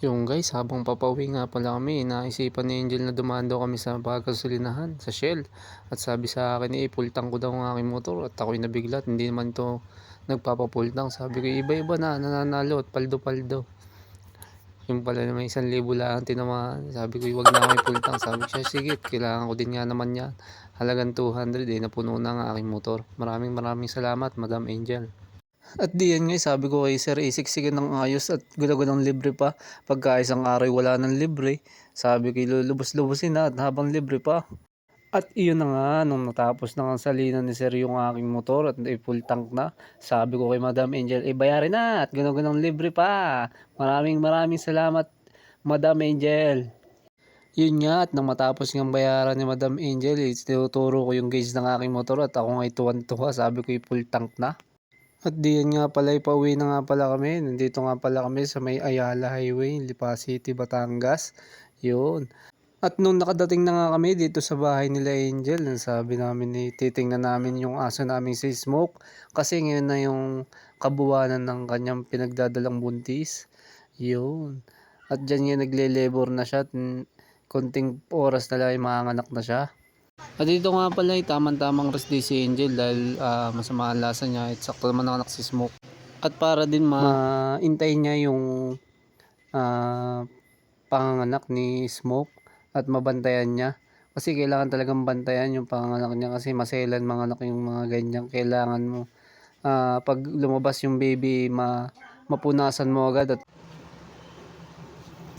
Yung guys, habang papauwi nga pala kami, naisipan ni Angel na dumaan daw kami sa pagkasulinahan, sa Shell. At sabi sa akin, pultang ko daw ang aking motor. At ako'y nabigla, hindi naman to nagpapapultang. Sabi ko, iba-iba na, nananalo at paldo-paldo. Yung pala na may 1,000 lang tinamaan. Sabi ko, wag na ako ipultang. Sabi ko siya, sige, kailangan ko din nga naman yan. Halagang 200, napuno na ang aking motor. Maraming maraming salamat, Madam Angel. At di yan nga, sabi ko kay Sir, isiksikin ng ayos at gulo-gulong libre pa. Pagka isang araw wala ng libre, sabi ko lulubos-lubosin na at habang libre pa. At iyon na nga, nung natapos na ang salinan ni Sir yung aking motor at full tank na, sabi ko kay Madam Angel, bayarin na at gulo-gulong libre pa. Maraming maraming salamat, Madam Angel. Yun nga, at nang matapos ng bayaran ni Madam Angel, tinuturo ko yung gauge ng aking motor at ako nga'y tuwan-tuwa, sabi ko full tank na. At diyan nga pala, pauwi na nga pala kami. Nandito nga pala kami sa may Ayala Highway, Lipa City, Batangas. Yun. At nung nakadating na nga kami dito sa bahay nila Angel, sabi namin titingnan namin yung aso namin si Smoke. Kasi ngayon na yung kabuwanan ng kanyang pinagdadalang buntis. Yun. At dyan nga nagle-labor na siya. At konting oras na lang manganak na siya. At dito nga pala tamang-tamang rest day si Angel dahil masama ang lasa niya at sakto naman ang anak si Smoke. At para din maintayin niya yung ah, panganganak ni Smoke at mabantayan niya. Kasi kailangan talagang bantayan yung panganganak niya kasi maselan mga anak yung mga ganyan. Kailangan mo pag lumabas yung baby mapunasan mo agad at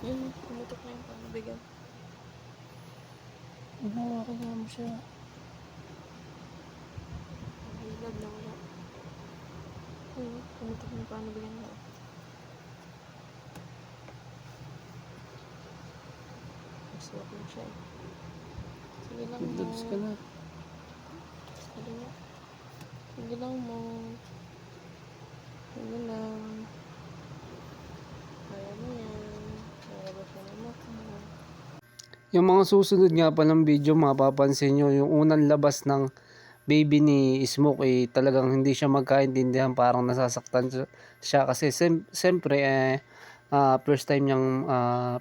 Yun, pumutok na yung panubigan. kaya mo siya. Nahilab na wala. Yun, pumutok na yung panubigan na. Maswak na siya eh. Sige lang mo. Dabs ka na. Sige nga. Sige lang mo. Sige lang. Kaya mo yan. Kaya ba siya naman mo. Yung mga susunod nga pa ng video, mapapansin nyo, yung unang labas ng baby ni Smoke talagang hindi siya magkaintindihan, parang nasasaktan siya kasi siyempre first time niyang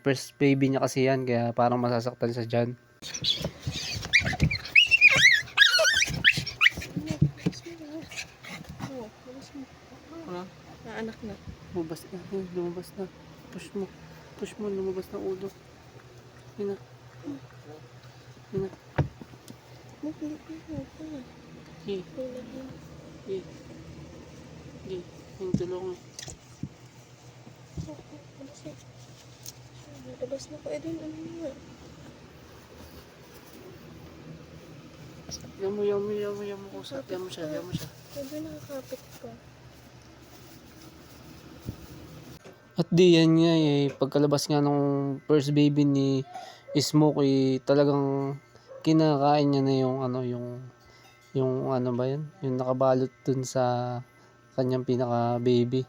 first baby niya kasi yan, kaya parang masasaktan siya dyan. Oo, labas mo. Ha? Naanak na. Lumabas na, push mo, lumabas na ulo. Yun na. Yung tulong. Labas na ko. Din, ano nga. Yamu ko sa. Yamu siya. Sabi nakakapit ka. At di yan nga pagkalabas nga nung first baby ni Smoke talagang kinakain niya na yung ano ba yan? Yung nakabalot dun sa kanyang pinaka baby.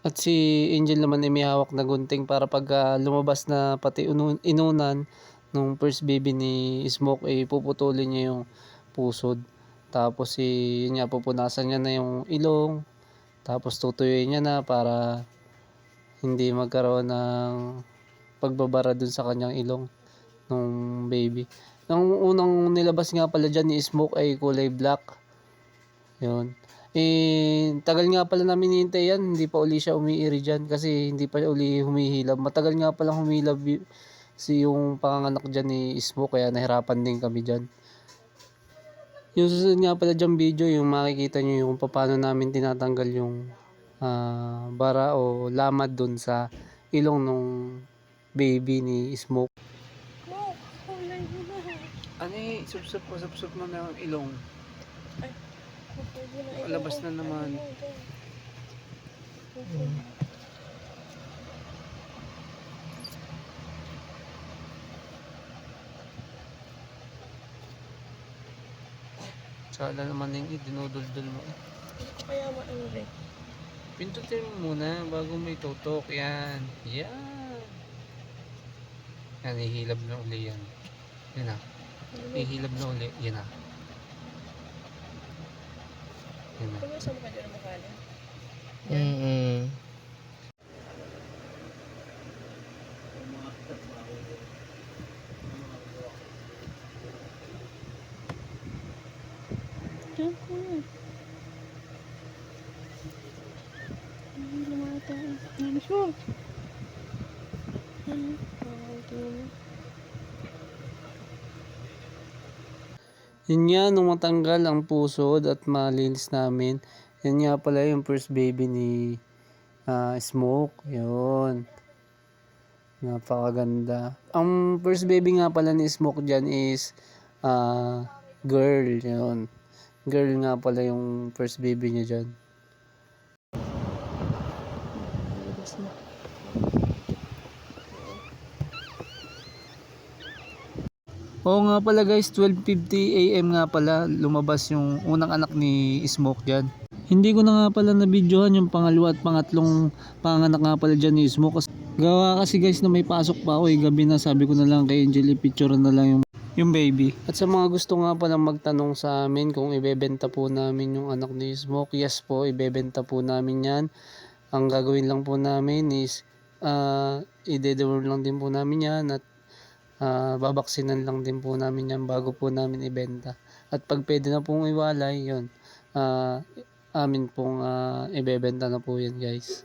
At si Angel naman may hawak na gunting para pag lumabas na pati inunan nung first baby ni Smoke puputulin niya yung pusod. Tapos yun nga, pupunasan niya na yung ilong. Tapos tutuyuin niya na para hindi magkaroon ng pagbabara dun sa kanyang ilong nung baby. Nung unang nilabas nga pala dyan ni Smoke kulay black. Yun. Tagal nga pala namin hinihintay yan. Hindi pa uli siya umiiri dyan kasi hindi pa uli humihilab. Matagal nga pala humilab yung panganganak dyan ni Smoke, kaya nahirapan din kami dyan. Yung susunod nga pala dyan video, yung makikita nyo yung paano namin tinatanggal yung bara o lamad dun sa ilong nung baby ni Smoke. No, kulay mo na. Ano subsub mo na yung ilong. Ay, pwede na ito. Labas na naman. Sala naman yung dinudul-dul mo. Kaya maingay. Pindutin mo muna bago may tutok. Yan. Yan. Yan, ihilab na uli yan. Yan na. Ihilab na uli. Yan na. Yan na. Kung saan ka dyan ang mukha niya? Mm-hmm. Diyan ko na. Hindi lumatay. Nalis mo. Ano? Tingnan mo. Yun nga, nung matanggal ang pusod at malinis namin, yun nga pala yung first baby ni Smoke. Yun. Napakaganda. Ang first baby nga pala ni Smoke dyan is girl. Yun. Girl nga pala yung first baby niya dyan. Labas na. Oo nga pala guys, 12:50 AM nga pala lumabas yung unang anak ni Smoke dyan. Hindi ko na nga pala na-videohan yung pangalawa at pangatlong panganak nga pala dyan ni Smoke. Gawa kasi guys na may pasok pa ako gabi na, sabi ko na lang kay Angel i-picture na lang yung baby. At sa mga gusto nga pala magtanong sa amin kung ibebenta po namin yung anak ni Smoke, yes po, ibebenta po namin yan. Ang gagawin lang po namin is i-deworm lang din po namin yan at babaksinan lang din po namin yan bago po namin ibenta. At pag pwede na pong iwalay, yun, amin pong ibebenta na po yan guys.